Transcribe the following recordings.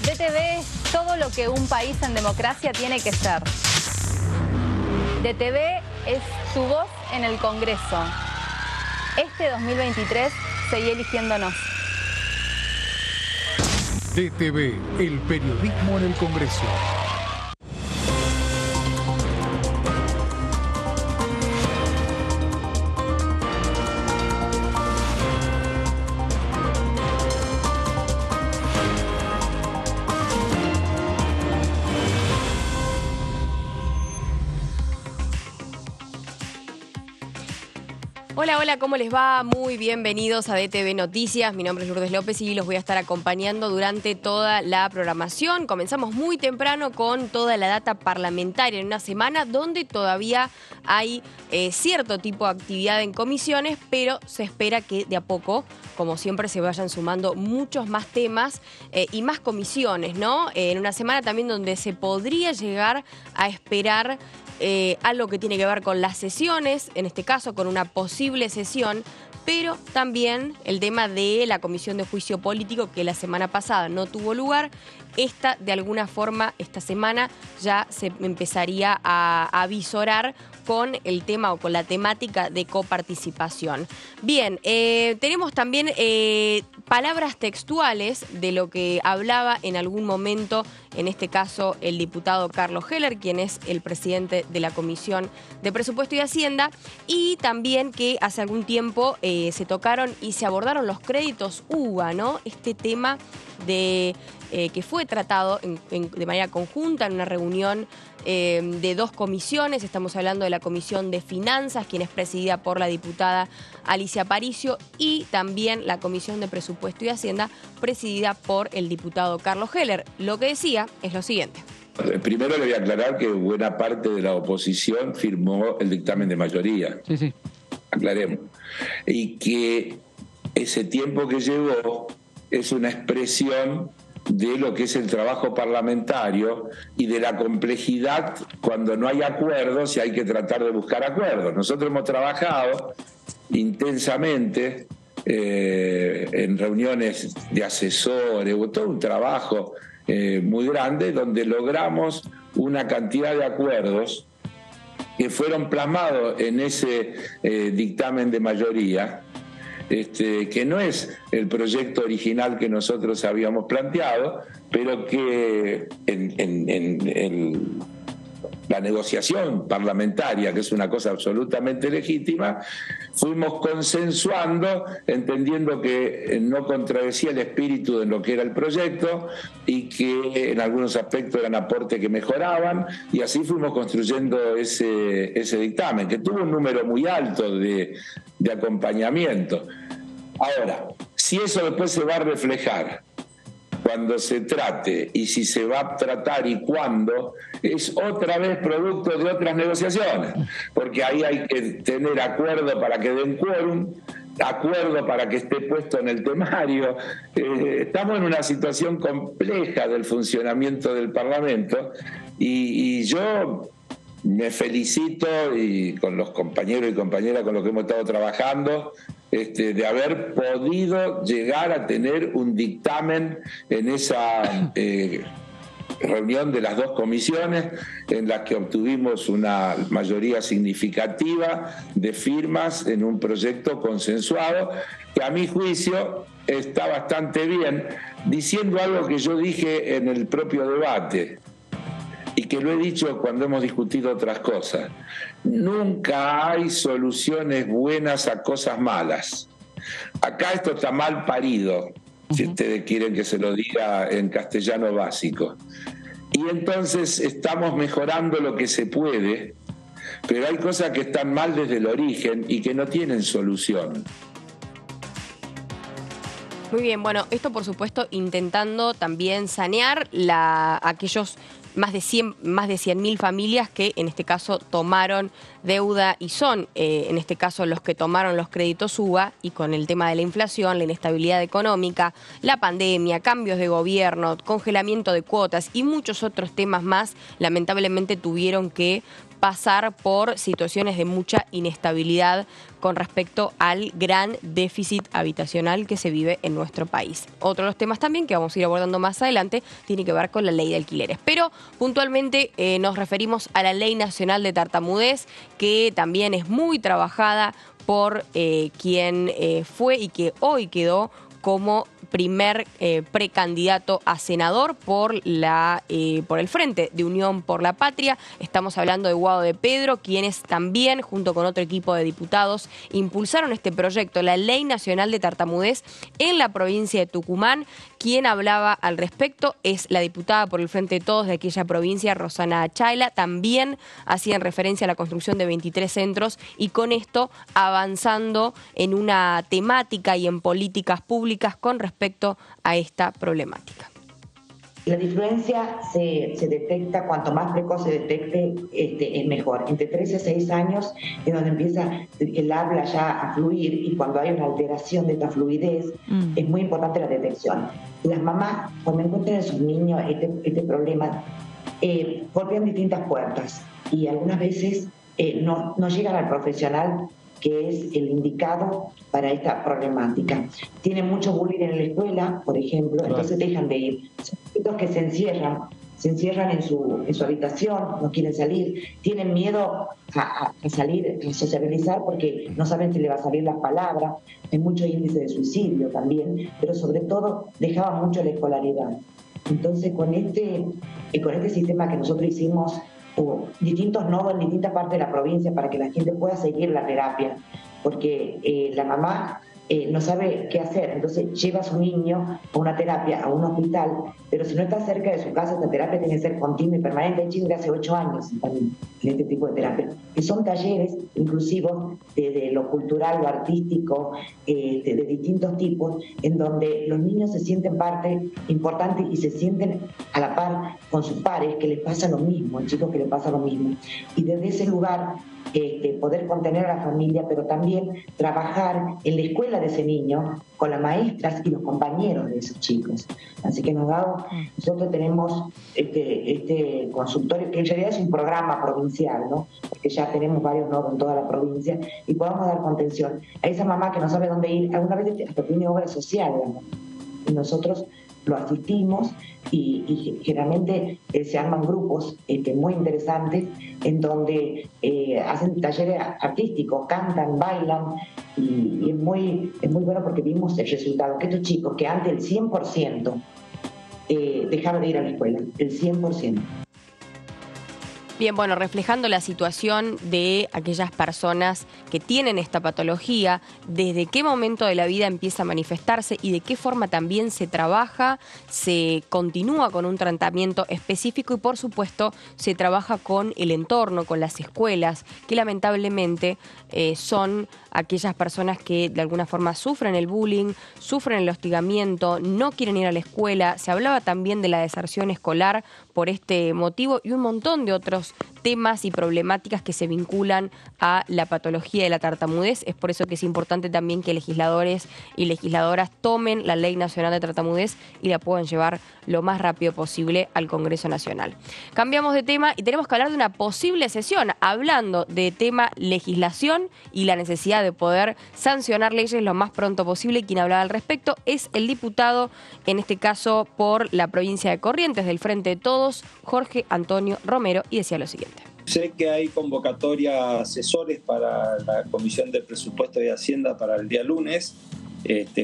DTV es todo lo que un país en democracia tiene que ser. DTV es tu voz en el Congreso. Este 2023 seguí eligiéndonos. DTV, el periodismo en el Congreso. Hola, hola, ¿cómo les va? Muy bienvenidos a DTV Noticias. Mi nombre es Lourdes López y los voy a estar acompañando durante toda la programación. Comenzamos muy temprano con toda la data parlamentaria en una semana donde todavía hay cierto tipo de actividad en comisiones, pero se espera que de a poco, como siempre, se vayan sumando muchos más temas y más comisiones, ¿no? En una semana también donde se podría llegar a esperar algo que tiene que ver con las sesiones, en este caso con una posible sesión, pero también el tema de la Comisión de Juicio Político, que la semana pasada no tuvo lugar. De alguna forma, esta semana ya se empezaría a avisorar con el tema o con la temática de coparticipación. Bien, tenemos también palabras textuales de lo que hablaba en algún momento, en este caso el diputado Carlos Heller, quien es el presidente de la Comisión de Presupuesto y Hacienda, y también que hace algún tiempo se tocaron y se abordaron los créditos UBA, ¿no? Este tema que fue tratado de manera conjunta en una reunión de dos comisiones. Estamos hablando de la Comisión de Finanzas, quien es presidida por la diputada Alicia Aparicio, y también la Comisión de Presupuesto y Hacienda, presidida por el diputado Carlos Heller. Lo que decía es lo siguiente. Primero le voy a aclarar que buena parte de la oposición firmó el dictamen de mayoría. Sí. Aclaremos. Y que ese tiempo que llevó es una expresión de lo que es el trabajo parlamentario y de la complejidad cuando no hay acuerdos y hay que tratar de buscar acuerdos. Nosotros hemos trabajado intensamente en reuniones de asesores, todo un trabajo muy grande donde logramos una cantidad de acuerdos que fueron plasmados en ese dictamen de mayoría, que no es el proyecto original que nosotros habíamos planteado, pero que en la negociación parlamentaria, que es una cosa absolutamente legítima, fuimos consensuando, entendiendo que no contradecía el espíritu de lo que era el proyecto y que en algunos aspectos eran aportes que mejoraban, y así fuimos construyendo ese dictamen, que tuvo un número muy alto de acompañamiento. Ahora, si eso después se va a reflejar cuando se trate, y si se va a tratar y cuándo, es otra vez producto de otras negociaciones, porque ahí hay que tener acuerdo para que den quórum, acuerdo para que esté puesto en el temario. Estamos en una situación compleja del funcionamiento del Parlamento, y yo me felicito y con los compañeros y compañeras con los que hemos estado trabajando, de haber podido llegar a tener un dictamen en esa reunión de las dos comisiones, en las que obtuvimos una mayoría significativa de firmas en un proyecto consensuado, que a mi juicio está bastante bien, diciendo algo que yo dije en el propio debate y que lo he dicho cuando hemos discutido otras cosas. Nunca hay soluciones buenas a cosas malas. Acá esto está mal parido, si ustedes quieren que se lo diga en castellano básico. Y entonces estamos mejorando lo que se puede, pero hay cosas que están mal desde el origen y que no tienen solución. Muy bien, bueno, esto por supuesto intentando también sanear aquellos más de 100.000 familias que en este caso tomaron deuda y son en este caso los que tomaron los créditos UBA, y con el tema de la inflación, la inestabilidad económica, la pandemia, cambios de gobierno, congelamiento de cuotas y muchos otros temas más, lamentablemente tuvieron que pasar por situaciones de mucha inestabilidad con respecto al gran déficit habitacional que se vive en nuestro país. Otro de los temas también que vamos a ir abordando más adelante tiene que ver con la ley de alquileres. Pero puntualmente nos referimos a la Ley Nacional de Tartamudez, que también es muy trabajada por quien fue y que hoy quedó como primer precandidato a senador por el Frente de Unión por la Patria. Estamos hablando de Guado de Pedro, quienes también, junto con otro equipo de diputados, impulsaron este proyecto, la Ley Nacional de Tartamudez, en la provincia de Tucumán. Quien hablaba al respecto es la diputada por el Frente de Todos de aquella provincia, Rosana Achayla. También hacían referencia a la construcción de 23 centros y con esto avanzando en una temática y en políticas públicas con respecto a esta problemática. La disfluencia se detecta, cuanto más precoz se detecte, es mejor. Entre 3 y 6 años es donde empieza el habla ya a fluir, y cuando hay una alteración de esta fluidez, es muy importante la detección. Las mamás, cuando encuentran a sus niños este problema, golpean distintas puertas y algunas veces no llegan al profesional que es el indicado para esta problemática. Tienen mucho bullying en la escuela, por ejemplo, entonces dejan de ir. Son chicos que se encierran en su habitación, no quieren salir, tienen miedo a salir, a sociabilizar, porque no saben si le va a salir las palabras. Hay mucho índice de suicidio también, pero sobre todo dejaban mucho la escolaridad. Entonces, con este sistema que nosotros hicimos, distintos nodos en distintas partes de la provincia para que la gente pueda seguir la terapia, porque la mamá no sabe qué hacer, entonces lleva a su niño a una terapia, a un hospital, pero si no está cerca de su casa, esta terapia tiene que ser continua y permanente. Hay chicos que hace 8 años también en este tipo de terapia, que son talleres inclusivos de lo cultural, lo artístico, de distintos tipos, en donde los niños se sienten parte importante y se sienten a la par con sus pares, que les pasa lo mismo, chicos que les pasa lo mismo, y desde ese lugar poder contener a la familia, pero también trabajar en la escuela de ese niño con las maestras y los compañeros de esos chicos. Así que nosotros tenemos este consultorio, que en realidad es un programa provincial, ¿no? Porque ya tenemos varios nodos en toda la provincia, y podamos dar contención a esa mamá que no sabe dónde ir. Alguna vez hasta tiene obra social, ¿no? Y nosotros lo asistimos y generalmente se arman grupos muy interesantes en donde hacen talleres artísticos, cantan, bailan, y es muy bueno porque vimos el resultado, que estos chicos que antes el 100% dejaron de ir a la escuela, el 100%. Bien, bueno, reflejando la situación de aquellas personas que tienen esta patología, desde qué momento de la vida empieza a manifestarse y de qué forma también se trabaja, se continúa con un tratamiento específico y, por supuesto, se trabaja con el entorno, con las escuelas, que lamentablemente son aquellas personas que de alguna forma sufren el bullying, sufren el hostigamiento, no quieren ir a la escuela. Se hablaba también de la deserción escolar por este motivo y un montón de otros temas y problemáticas que se vinculan a la patología de la tartamudez. Es por eso que es importante también que legisladores y legisladoras tomen la Ley Nacional de Tartamudez y la puedan llevar lo más rápido posible al Congreso Nacional. Cambiamos de tema y tenemos que hablar de una posible sesión, hablando de tema legislación y la necesidad de poder sancionar leyes lo más pronto posible. Quien hablaba al respecto es el diputado, en este caso por la provincia de Corrientes, del Frente de Todos, Jorge Antonio Romero, y decía lo siguiente. Sé que hay convocatoria asesores para la Comisión de Presupuesto y Hacienda para el día lunes,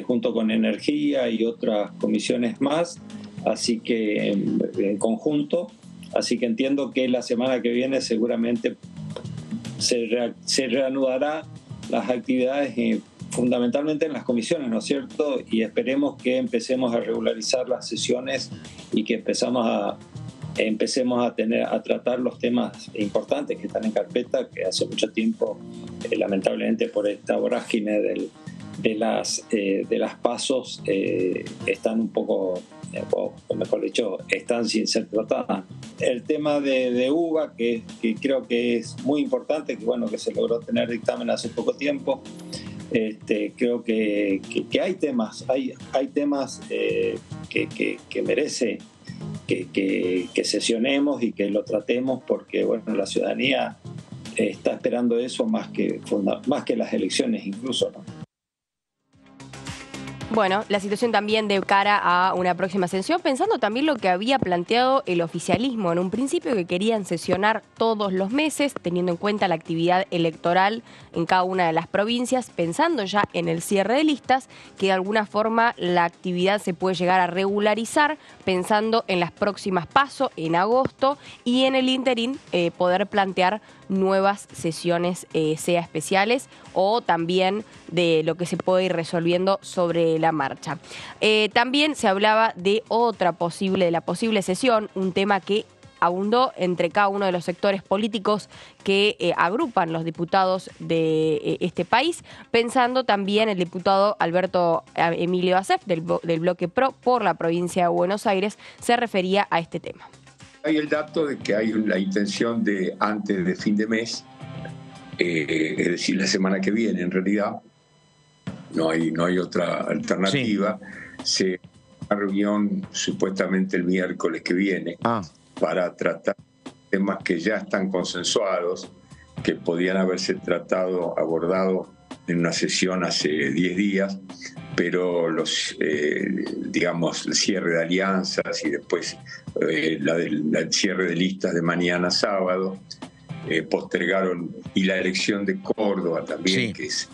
junto con Energía y otras comisiones más, así que en conjunto. Así que entiendo que la semana que viene seguramente se reanudará las actividades fundamentalmente en las comisiones, ¿no es cierto? Y esperemos que empecemos a regularizar las sesiones y que empecemos a tratar los temas importantes que están en carpeta, que hace mucho tiempo, lamentablemente por esta vorágine de las pasos, están un poco, o mejor dicho, están sin ser tratadas. El tema de UBA, que creo que es muy importante, que bueno, que se logró tener dictamen hace poco tiempo. Creo que hay temas que merece que sesionemos y que lo tratemos, porque bueno, la ciudadanía está esperando eso más que las elecciones incluso, ¿no? Bueno, la situación también de cara a una próxima sesión, pensando también lo que había planteado el oficialismo en un principio, que querían sesionar todos los meses, teniendo en cuenta la actividad electoral en cada una de las provincias, pensando ya en el cierre de listas, que de alguna forma la actividad se puede llegar a regularizar, pensando en las próximas PASO en agosto y en el interín poder plantear nuevas sesiones, sea especiales o también de lo que se puede ir resolviendo sobre la marcha. También se hablaba de la posible sesión, un tema que abundó entre cada uno de los sectores políticos que agrupan los diputados de este país, pensando también el diputado Alberto Emilio Asef del Bloque PRO por la provincia de Buenos Aires, se refería a este tema. Hay el dato de que hay la intención de antes de fin de mes, es decir, la semana que viene en realidad, no hay otra alternativa, se una reunión supuestamente el miércoles que viene para tratar temas que ya están consensuados, que podían haberse abordado en una sesión hace 10 días, pero el cierre de alianzas y después el cierre de listas de mañana sábado postergaron, y la elección de Córdoba también, que es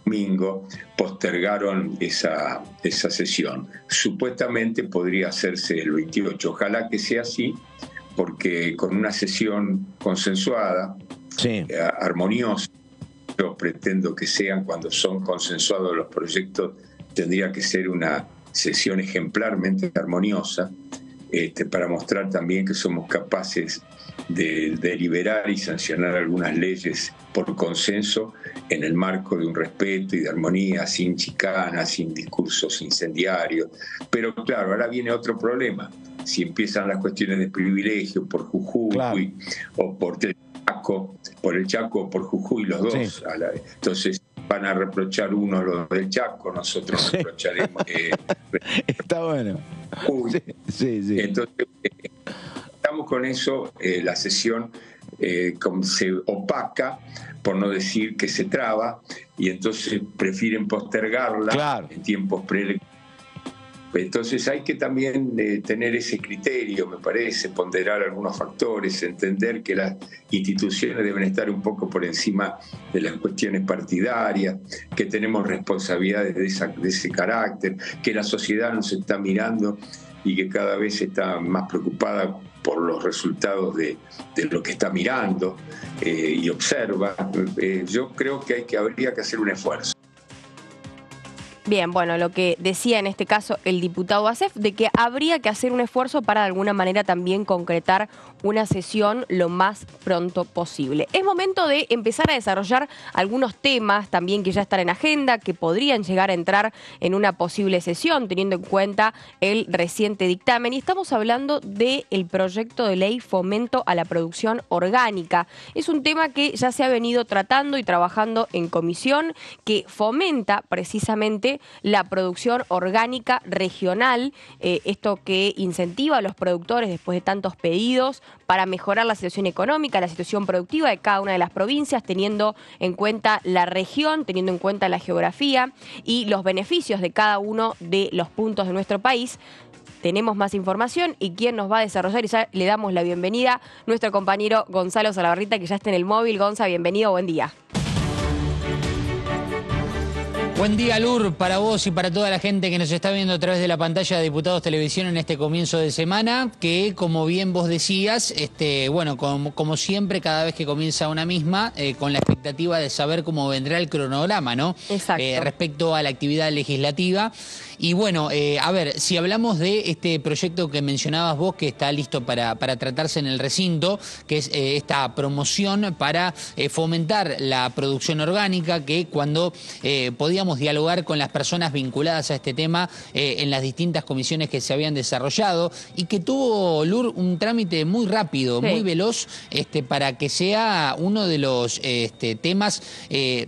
domingo, postergaron esa sesión. Supuestamente podría hacerse el 28, ojalá que sea así, porque con una sesión consensuada, armoniosa, yo pretendo que sean, cuando son consensuados los proyectos, tendría que ser una sesión ejemplarmente armoniosa, para mostrar también que somos capaces de deliberar y sancionar algunas leyes por consenso en el marco de un respeto y de armonía, sin chicanas, sin discursos incendiarios. Pero claro, ahora viene otro problema. Si empiezan las cuestiones de privilegio por Jujuy o por el Chaco o por Jujuy, los dos, entonces van a reprochar uno lo del Chaco, nosotros reprocharemos. Está bueno. Entonces, estamos con eso, la sesión se opaca, por no decir que se traba, y entonces prefieren postergarla en tiempos preelectorales. Entonces hay que también tener ese criterio, me parece, ponderar algunos factores, entender que las instituciones deben estar un poco por encima de las cuestiones partidarias, que tenemos responsabilidades de ese carácter, que la sociedad nos está mirando y que cada vez está más preocupada por los resultados de lo que está mirando y observa. Yo creo que habría que hacer un esfuerzo. Bien, bueno, lo que decía en este caso el diputado Asef, de que habría que hacer un esfuerzo para de alguna manera también concretar una sesión lo más pronto posible. Es momento de empezar a desarrollar algunos temas también que ya están en agenda, que podrían llegar a entrar en una posible sesión, teniendo en cuenta el reciente dictamen. Y estamos hablando del proyecto de ley Fomento a la Producción Orgánica. Es un tema que ya se ha venido tratando y trabajando en comisión, que fomenta precisamente la producción orgánica regional, esto que incentiva a los productores después de tantos pedidos para mejorar la situación económica, la situación productiva de cada una de las provincias, teniendo en cuenta la región, teniendo en cuenta la geografía y los beneficios de cada uno de los puntos de nuestro país. Tenemos más información y quien nos va a desarrollar, y ya le damos la bienvenida, nuestro compañero Gonzalo Salabarrita, que ya está en el móvil. Gonza, bienvenido, buen día. Buen día, Lur, para vos y para toda la gente que nos está viendo a través de la pantalla de Diputados Televisión en este comienzo de semana, que como bien vos decías, bueno, como siempre, cada vez que comienza una misma, con la expectativa de saber cómo vendrá el cronograma, ¿no? Exacto. Respecto a la actividad legislativa. Y bueno, a ver, si hablamos de este proyecto que mencionabas vos, que está listo para tratarse en el recinto, que es esta promoción para fomentar la producción orgánica, que cuando podíamos podíamos dialogar con las personas vinculadas a este tema en las distintas comisiones que se habían desarrollado y que tuvo, Lur, un trámite muy rápido, muy veloz, para que sea uno de los temas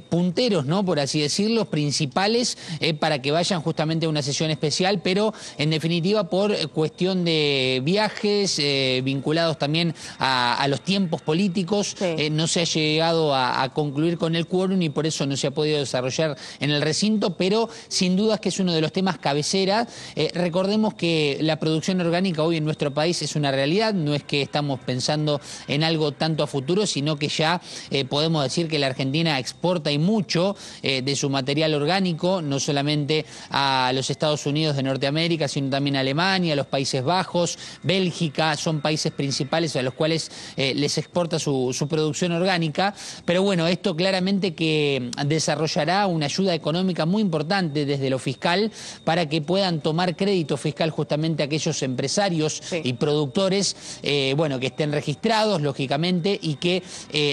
punteros, ¿no?, por así decirlo, principales, para que vayan justamente a una sesión especial, pero en definitiva por cuestión de viajes vinculados también a los tiempos políticos, no se ha llegado a concluir con el quórum y por eso no se ha podido desarrollar en el recinto, pero sin dudas que es uno de los temas cabecera. Recordemos que la producción orgánica hoy en nuestro país es una realidad, no es que estamos pensando en algo tanto a futuro, sino que ya podemos decir que la Argentina exporta y mucho de su material orgánico, no solamente a los Estados Unidos de Norteamérica, sino también a Alemania, a los Países Bajos, Bélgica, son países principales a los cuales les exporta su producción orgánica. Pero bueno, esto claramente que desarrollará una ayuda económica muy importante desde lo fiscal para que puedan tomar crédito fiscal justamente aquellos empresarios y productores, bueno, que estén registrados, lógicamente, y que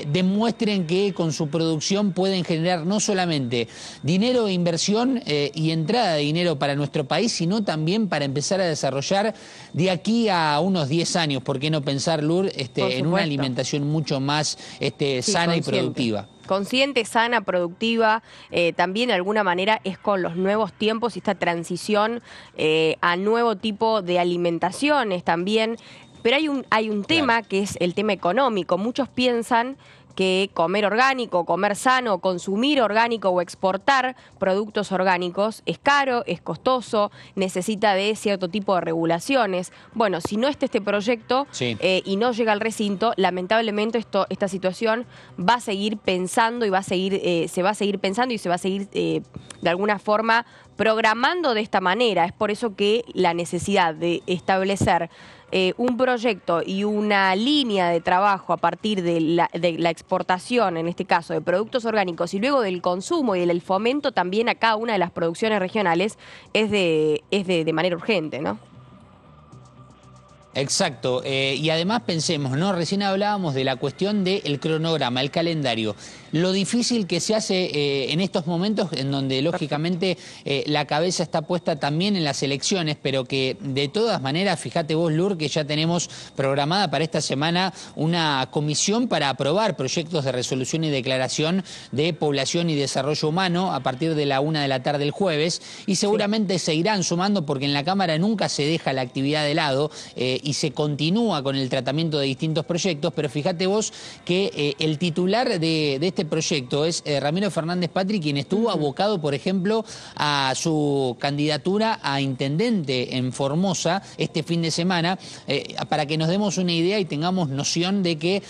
demuestren que con su producción pueden generar no solamente dinero de inversión y entrada de dinero para nuestro país, sino también para empezar a desarrollar de aquí a unos 10 años, ¿por qué no pensar, Lur, en una alimentación mucho más sana y productiva? Consciente, sana, productiva, también de alguna manera es con los nuevos tiempos y esta transición a nuevo tipo de alimentaciones también. Pero hay un tema que es el tema económico. Muchos piensan que comer orgánico, comer sano, consumir orgánico o exportar productos orgánicos es caro, es costoso, necesita de cierto tipo de regulaciones. Bueno, si no está este proyecto y no llega al recinto, lamentablemente esta situación va a seguir pensando y se va a seguir pensando y se va a seguir de alguna forma programando de esta manera. Es por eso que la necesidad de establecer un proyecto y una línea de trabajo a partir de la exportación, en este caso, de productos orgánicos y luego del consumo y del fomento también a cada una de las producciones regionales es de manera urgente, ¿no? Exacto, y además pensemos, ¿no? Recién hablábamos de la cuestión del cronograma, el calendario, lo difícil que se hace en estos momentos en donde lógicamente la cabeza está puesta también en las elecciones, pero que de todas maneras, fíjate vos, Lur, que ya tenemos programada para esta semana una comisión para aprobar proyectos de resolución y declaración de población y desarrollo humano a partir de la 1 de la tarde el jueves, y seguramente se irán sumando porque en la Cámara nunca se deja la actividad de lado, y se continúa con el tratamiento de distintos proyectos, pero fíjate vos que el titular de este proyecto es Ramiro Fernández Patri, quien estuvo abocado, por ejemplo, a su candidatura a intendente en Formosa este fin de semana, para que nos demos una idea y tengamos noción de que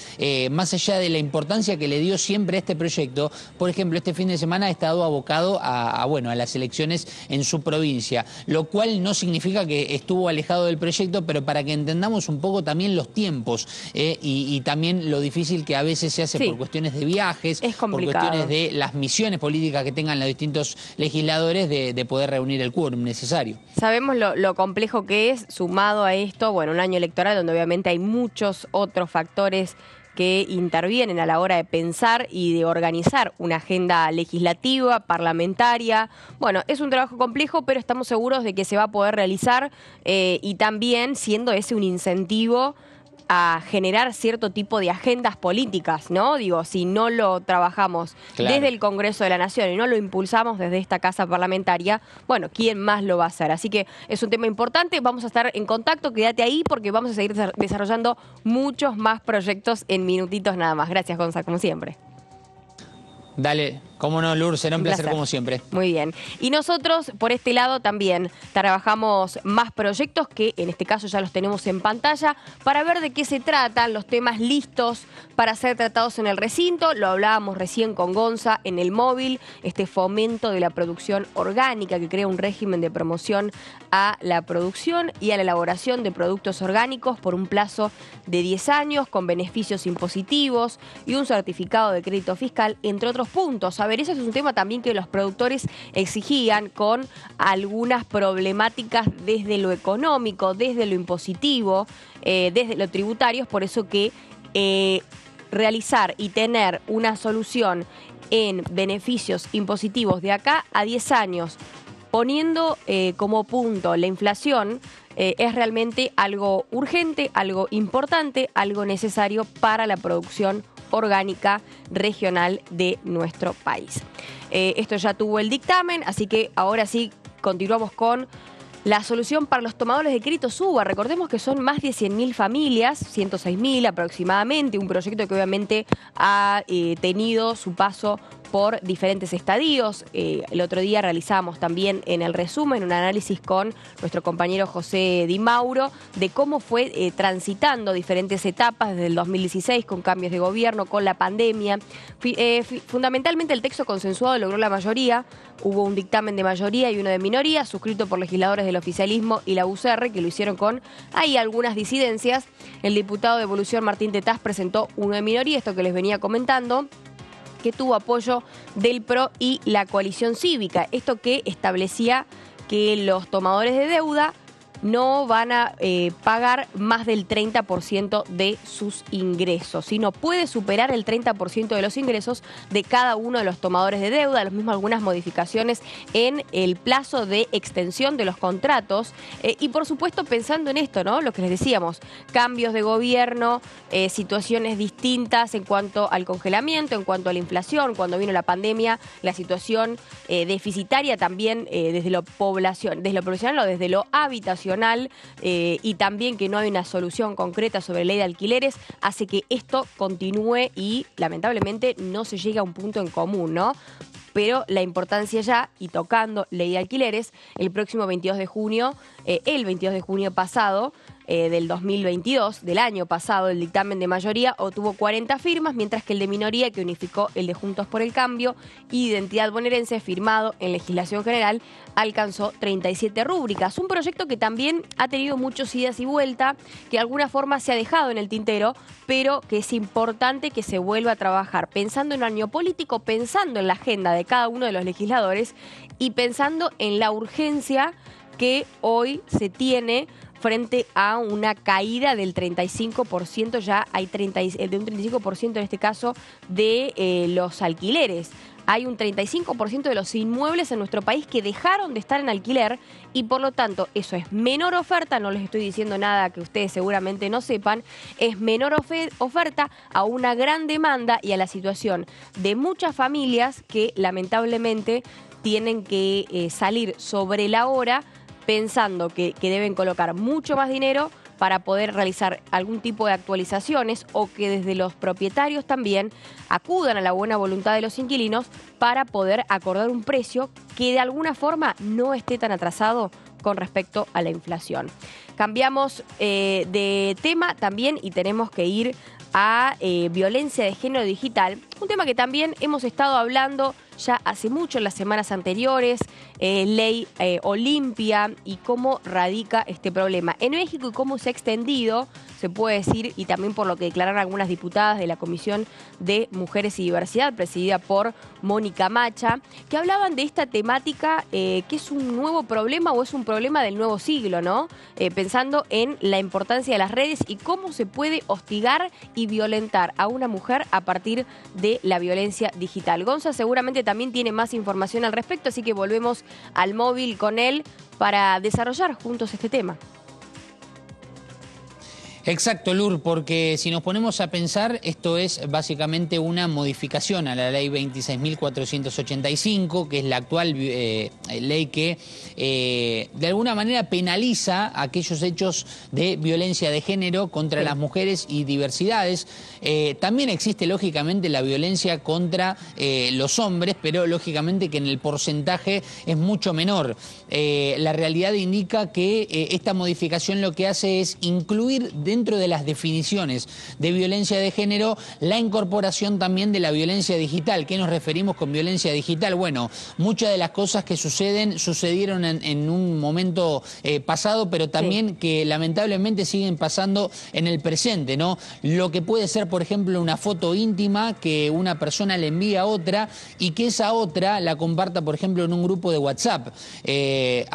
más allá de la importancia que le dio siempre a este proyecto, por ejemplo, este fin de semana ha estado abocado a las elecciones en su provincia, lo cual no significa que estuvo alejado del proyecto, pero para que entendamos un poco también los tiempos y también lo difícil que a veces se hace por cuestiones de viajes, por cuestiones de las misiones políticas que tengan los distintos legisladores de poder reunir el quórum necesario. Sabemos lo complejo que es, sumado a esto, bueno, un año electoral donde obviamente hay muchos otros factores que intervienen a la hora de pensar y de organizar una agenda legislativa, parlamentaria. Bueno, es un trabajo complejo, pero estamos seguros de que se va a poder realizar y también siendo ese un incentivo a generar cierto tipo de agendas políticas, ¿no? Digo, si no lo trabajamos desde el Congreso de la Nación y no lo impulsamos desde esta casa parlamentaria, bueno, ¿quién más lo va a hacer? Así que es un tema importante, vamos a estar en contacto, quédate ahí porque vamos a seguir desarrollando muchos más proyectos en minutitos nada más. Gracias, Gonza, como siempre. Dale, cómo no, Lur, será un placer como siempre. Muy bien. Y nosotros, por este lado, también trabajamos más proyectos que en este caso ya los tenemos en pantalla para ver de qué se tratan, los temas listos para ser tratados en el recinto. Lo hablábamos recién con Gonza en el móvil, este fomento de la producción orgánica que crea un régimen de promoción a la producción y a la elaboración de productos orgánicos por un plazo de 10 años con beneficios impositivos y un certificado de crédito fiscal, entre otros puntos. A ver, ese es un tema también que los productores exigían con algunas problemáticas desde lo económico, desde lo impositivo, desde lo tributario, por eso que realizar y tener una solución en beneficios impositivos de acá a 10 años, poniendo como punto la inflación, es realmente algo urgente, algo importante, algo necesario para la producción orgánica regional de nuestro país. Esto ya tuvo el dictamen, así que ahora sí continuamos con la solución para los tomadores de crédito SUBA. Recordemos que son más de 100.000 familias, 106.000 aproximadamente, un proyecto que obviamente ha tenido su paso por diferentes estadios. El otro día realizamos también en el resumen un análisis con nuestro compañero José Di Mauro de cómo fue transitando diferentes etapas desde el 2016 con cambios de gobierno, con la pandemia. Fundamentalmente el texto consensuado logró la mayoría. Hubo un dictamen de mayoría y uno de minoría, suscrito por legisladores del oficialismo y la UCR, que lo hicieron con ahí algunas disidencias. El diputado de Evolución Martín Tetaz presentó uno de minoría, esto que les venía comentando, que tuvo apoyo del PRO y la coalición cívica. Esto que establecía que los tomadores de deuda no van a pagar más del 30% de sus ingresos, sino puede superar el 30% de los ingresos de cada uno de los tomadores de deuda. Lo mismo algunas modificaciones en el plazo de extensión de los contratos y por supuesto pensando en esto, ¿no? Lo que les decíamos, cambios de gobierno, situaciones distintas en cuanto al congelamiento, en cuanto a la inflación, cuando vino la pandemia, la situación deficitaria también desde lo poblacional o desde lo habitacional. Y también que no hay una solución concreta sobre ley de alquileres, hace que esto continúe y lamentablemente no se llegue a un punto en común, ¿no? Pero la importancia ya, y tocando ley de alquileres, el próximo 22 de junio, el 22 de junio pasado, del 2022, del año pasado, el dictamen de mayoría obtuvo 40 firmas, mientras que el de minoría, que unificó el de Juntos por el Cambio y Identidad Bonaerense, firmado en legislación general, alcanzó 37 rúbricas. Un proyecto que también ha tenido muchos idas y vueltas, que de alguna forma se ha dejado en el tintero, pero que es importante que se vuelva a trabajar, pensando en el año político, pensando en la agenda de cada uno de los legisladores y pensando en la urgencia que hoy se tiene frente a una caída del 35%, ya hay de un 35% en este caso de los alquileres. Hay un 35% de los inmuebles en nuestro país que dejaron de estar en alquiler y por lo tanto eso es menor oferta, no les estoy diciendo nada que ustedes seguramente no sepan, es menor oferta a una gran demanda y a la situación de muchas familias que lamentablemente tienen que salir sobre la hora pensando que deben colocar mucho más dinero para poder realizar algún tipo de actualizaciones o que desde los propietarios también acudan a la buena voluntad de los inquilinos para poder acordar un precio que de alguna forma no esté tan atrasado con respecto a la inflación. Cambiamos de tema también y tenemos que ir a violencia de género digital, un tema que también hemos estado hablando ya hace mucho en las semanas anteriores, ley Olimpia y cómo radica este problema en México y cómo se ha extendido, se puede decir, y también por lo que declararon algunas diputadas de la Comisión de Mujeres y Diversidad, presidida por Mónica Macha, que hablaban de esta temática que es un nuevo problema o es un problema del nuevo siglo, ¿no? Pensando en la importancia de las redes y cómo se puede hostigar y violentar a una mujer a partir de la violencia digital. Gonza seguramente también tiene más información al respecto, así que volvemos al móvil con él para desarrollar juntos este tema. Exacto, Lur, porque si nos ponemos a pensar, esto es básicamente una modificación a la ley 26.485, que es la actual ley que de alguna manera penaliza aquellos hechos de violencia de género contra las mujeres y diversidades. También existe, lógicamente, la violencia contra los hombres, pero lógicamente que en el porcentaje es mucho menor. La realidad indica que esta modificación lo que hace es incluir dentro de las definiciones de violencia de género la incorporación también de la violencia digital. ¿Qué nos referimos con violencia digital? Bueno, muchas de las cosas que sucedieron en un momento pasado, pero también que lamentablemente siguen pasando en el presente, ¿no? Lo que puede ser, por ejemplo, una foto íntima que una persona le envía a otra y que esa otra la comparta, por ejemplo, en un grupo de WhatsApp. De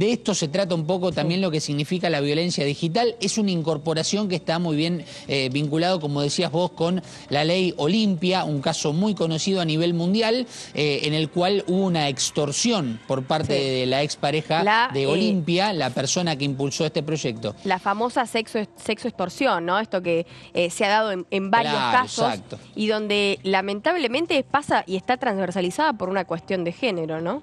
esto se trata un poco también lo que significa la violencia digital. Es un una incorporación que está muy bien vinculado, como decías vos, con la ley Olimpia, un caso muy conocido a nivel mundial, en el cual hubo una extorsión por parte de la expareja de Olimpia, la persona que impulsó este proyecto. La famosa sexo extorsión, ¿no? Esto que se ha dado en varios casos. Exacto. Y donde lamentablemente pasa y está transversalizada por una cuestión de género, ¿no?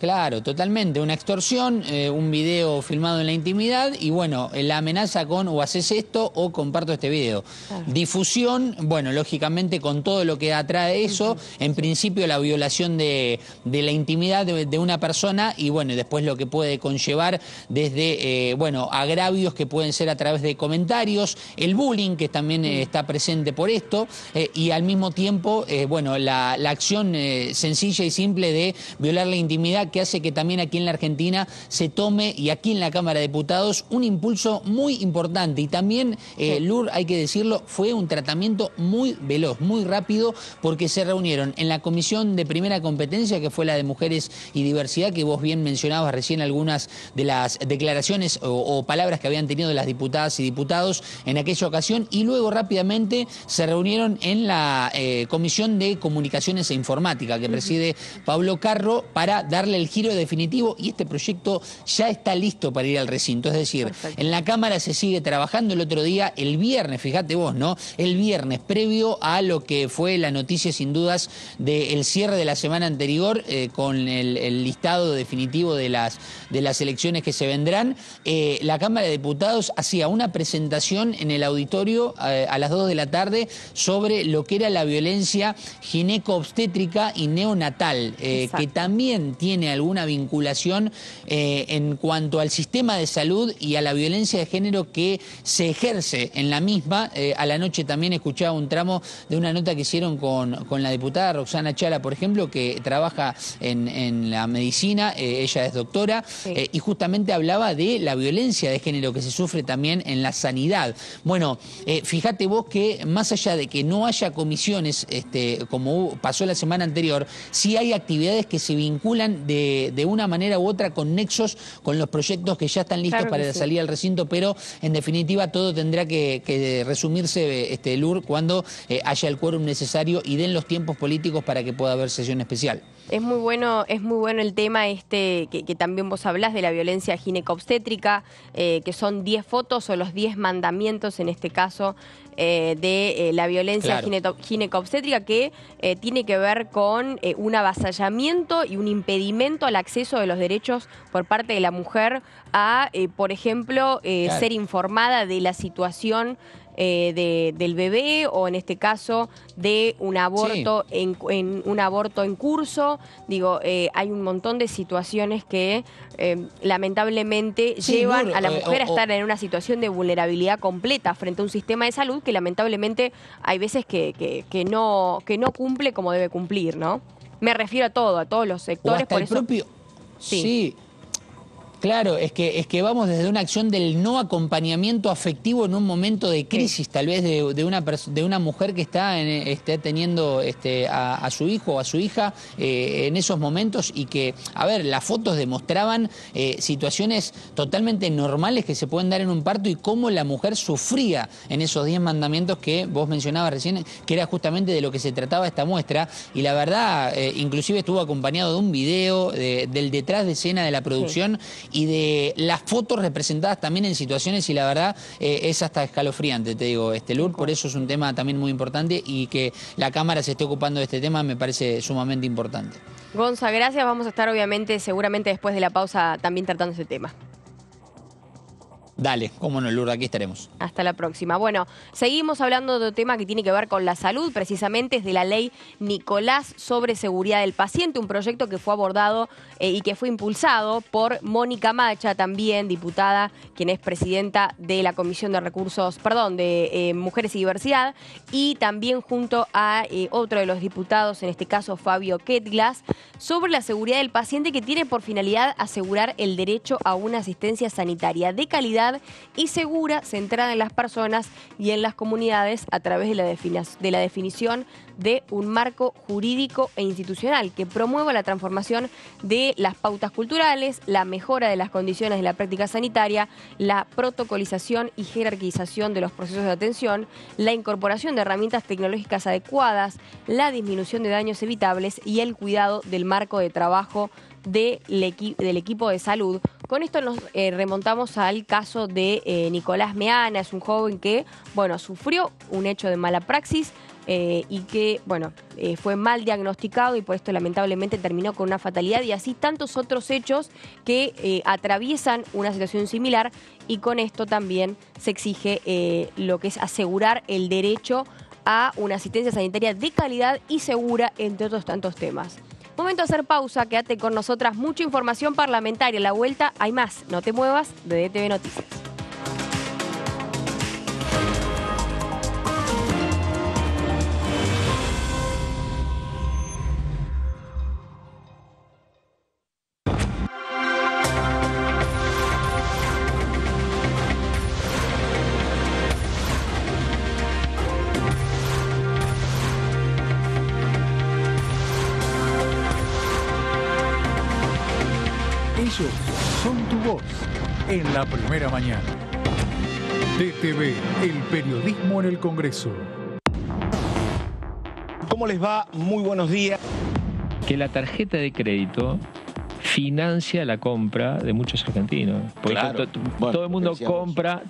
Claro, totalmente. Una extorsión, un video filmado en la intimidad y bueno, la amenaza con o haces esto o comparto este video. Claro. Difusión, bueno, lógicamente con todo lo que atrae eso, en principio la violación de la intimidad de una persona y bueno, después lo que puede conllevar desde, bueno, agravios que pueden ser a través de comentarios, el bullying que también está presente por esto y al mismo tiempo, bueno, la acción sencilla y simple de violar la intimidad que hace que también aquí en la Argentina se tome, y aquí en la Cámara de Diputados, un impulso muy importante. Y también, Lur, hay que decirlo, fue un tratamiento muy veloz, muy rápido, porque se reunieron en la Comisión de Primera Competencia, que fue la de Mujeres y Diversidad, que vos bien mencionabas recién algunas de las declaraciones o palabras que habían tenido las diputadas y diputados en aquella ocasión, y luego rápidamente se reunieron en la Comisión de Comunicaciones e Informática, que preside Pablo Carro, para darle el giro definitivo, y este proyecto ya está listo para ir al recinto. Es decir, en la Cámara se sigue trabajando. El otro día, el viernes, fíjate vos, ¿no? El viernes, previo a lo que fue la noticia sin dudas del cierre de la semana anterior, con el listado definitivo de las elecciones que se vendrán, la Cámara de Diputados hacía una presentación en el auditorio a las 2 de la tarde sobre lo que era la violencia gineco-obstétrica y neonatal, que también tiene alguna vinculación en cuanto al sistema de salud y a la violencia de género que se ejerce en la misma. A la noche también escuchaba un tramo de una nota que hicieron con la diputada Roxana Chala, por ejemplo, que trabaja en la medicina, ella es doctora, y justamente hablaba de la violencia de género que se sufre también en la sanidad. Bueno, fíjate vos que más allá de que no haya comisiones, como pasó la semana anterior, sí hay actividades que se vinculan de una manera u otra con nexos con los proyectos que ya están listos para salir al recinto, pero en definitiva todo tendrá que resumirse, Lur, cuando haya el quórum necesario y den los tiempos políticos para que pueda haber sesión especial. Es muy bueno el tema que también vos hablás de la violencia gineco-obstétrica, que son 10 fotos o los 10 mandamientos en este caso de la violencia gineco-obstétrica, que tiene que ver con un avasallamiento y un impedimento al acceso de los derechos por parte de la mujer a, por ejemplo, ser informada de la situación del bebé, o en este caso de un aborto en un aborto en curso. Digo, hay un montón de situaciones que lamentablemente llevan a la mujer a estar en una situación de vulnerabilidad completa frente a un sistema de salud que lamentablemente hay veces que no cumple como debe cumplir, ¿no? Me refiero a todos los sectores. Por eso, sí. Claro, es que vamos desde una acción del no acompañamiento afectivo en un momento de crisis, tal vez de una mujer que está teniendo a su hijo o a su hija en esos momentos, y que, a ver, las fotos demostraban situaciones totalmente normales que se pueden dar en un parto y cómo la mujer sufría en esos 10 mandamientos que vos mencionabas recién, que era justamente de lo que se trataba esta muestra. Y la verdad, inclusive estuvo acompañado de un video del detrás de escena de la producción y de las fotos representadas también en situaciones, y la verdad es hasta escalofriante, te digo, Lur. Por eso es un tema también muy importante, y que la Cámara se esté ocupando de este tema me parece sumamente importante. Gonza, gracias. Vamos a estar obviamente, seguramente después de la pausa, también tratando ese tema. Dale, cómo no, Lourdes, aquí estaremos. Hasta la próxima. Bueno, seguimos hablando de un tema que tiene que ver con la salud, precisamente es de la ley Nicolás sobre seguridad del paciente, un proyecto que fue abordado y que fue impulsado por Mónica Macha, también diputada, quien es presidenta de la Comisión de de Mujeres y Diversidad, y también junto a otro de los diputados, en este caso Fabio Ketglas, sobre la seguridad del paciente, que tiene por finalidad asegurar el derecho a una asistencia sanitaria de calidad calidad y segura, centrada en las personas y en las comunidades a través de la definición de un marco jurídico e institucional que promueva la transformación de las pautas culturales, la mejora de las condiciones de la práctica sanitaria, la protocolización y jerarquización de los procesos de atención, la incorporación de herramientas tecnológicas adecuadas, la disminución de daños evitables y el cuidado del marco de trabajo del equipo de salud. Con esto nos remontamos al caso de Nicolás Meana. Es un joven que, sufrió un hecho de mala praxis y que, fue mal diagnosticado y por esto lamentablemente terminó con una fatalidad, y así tantos otros hechos que atraviesan una situación similar, y con esto también se exige lo que es asegurar el derecho a una asistencia sanitaria de calidad y segura, entre otros tantos temas. Momento de hacer pausa, quédate con nosotras, mucha información parlamentaria. A la vuelta hay más, no te muevas de DTV Noticias. Ellos son tu voz en la primera mañana. DTV, el periodismo en el Congreso. ¿Cómo les va? Muy buenos días. Que la tarjeta de crédito financia la compra de muchos argentinos. Porque claro. todo el mundo compra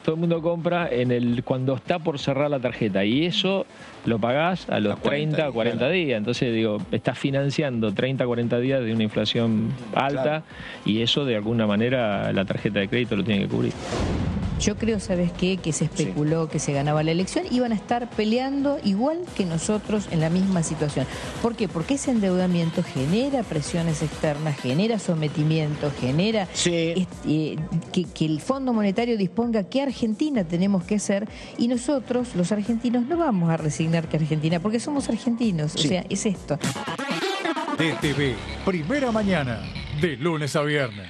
cuando está por cerrar la tarjeta, y eso lo pagás a los 30 o 40 días. Entonces, estás financiando 30 o 40 días de una inflación alta, claro, y eso de alguna manera la tarjeta de crédito lo tiene que cubrir. Yo creo, ¿sabes qué? Que se especuló que se ganaba la elección. Iban a estar peleando igual que nosotros en la misma situación. ¿Por qué? Porque ese endeudamiento genera presiones externas, genera sometimiento, genera que el Fondo Monetario disponga qué Argentina tenemos que hacer, y nosotros, los argentinos, no vamos a resignar que Argentina, porque somos argentinos. O sea, es esto. DTV, primera mañana, de lunes a viernes.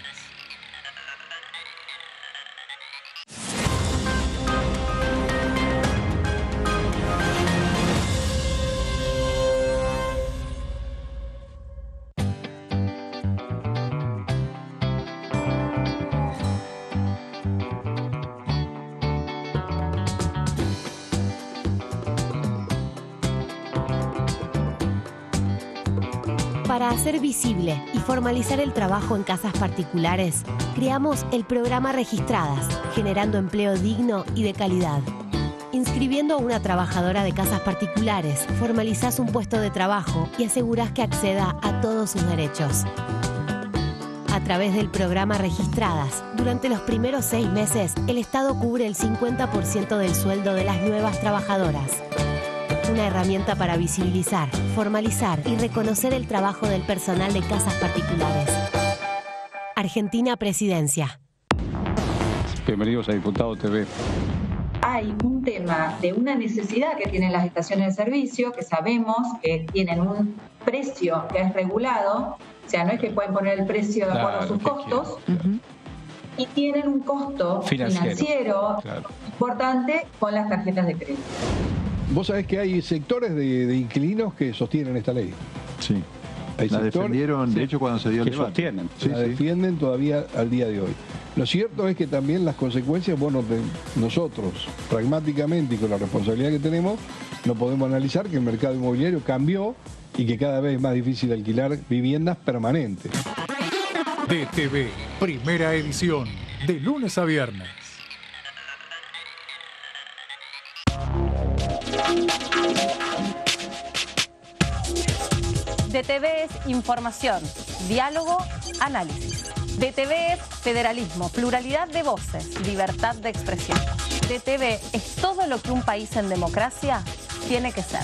Para hacer visible y formalizar el trabajo en casas particulares, creamos el programa Registradas, generando empleo digno y de calidad. Inscribiendo a una trabajadora de casas particulares, formalizás un puesto de trabajo y asegurás que acceda a todos sus derechos. A través del programa Registradas, durante los primeros 6 meses, el Estado cubre el 50% del sueldo de las nuevas trabajadoras. Una herramienta para visibilizar, formalizar y reconocer el trabajo del personal de casas particulares. Argentina Presidencia. Bienvenidos a Diputado TV. Hay un tema de una necesidad que tienen las estaciones de servicio, que sabemos que tienen un precio que es regulado, o sea, no es que pueden poner el precio de acuerdo a sus costos, y tienen un costo financiero importante con las tarjetas de crédito. Vos sabés que hay sectores de inquilinos que sostienen esta ley. Sí. La defendieron, de hecho, cuando se dio el debate. Sostienen. La defienden todavía al día de hoy. Lo cierto es que también las consecuencias, nosotros, pragmáticamente y con la responsabilidad que tenemos, no podemos analizar que el mercado inmobiliario cambió y que cada vez es más difícil alquilar viviendas permanentes. DTV, primera edición, de lunes a viernes. DTV es información, diálogo, análisis. DTV es federalismo, pluralidad de voces, libertad de expresión. DTV es todo lo que un país en democracia tiene que ser.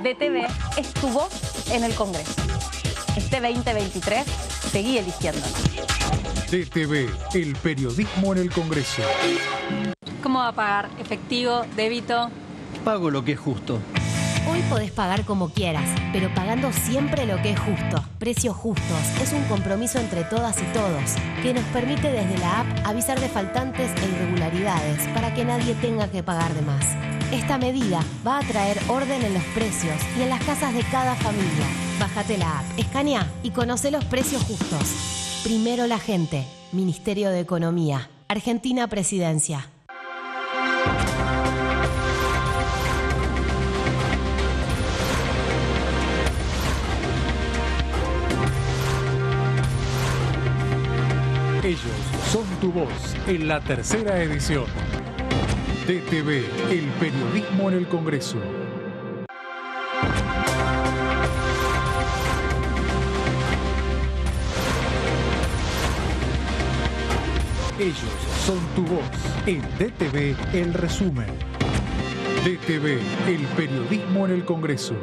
DTV es tu voz en el Congreso. Este 2023, seguí eligiéndonos. DTV, el periodismo en el Congreso. ¿Cómo va a pagar? ¿Efectivo? ¿Débito? Pago lo que es justo. Hoy podés pagar como quieras, pero pagando siempre lo que es justo. Precios Justos es un compromiso entre todas y todos que nos permite desde la app avisar de faltantes e irregularidades para que nadie tenga que pagar de más. Esta medida va a traer orden en los precios y en las casas de cada familia. Bájate la app, escanea y conoce los precios justos. Primero la gente. Ministerio de Economía. Argentina Presidencia. Ellos son tu voz en la tercera edición. DTV, el periodismo en el Congreso. Ellos son tu voz en DTV, el resumen. DTV, el periodismo en el Congreso.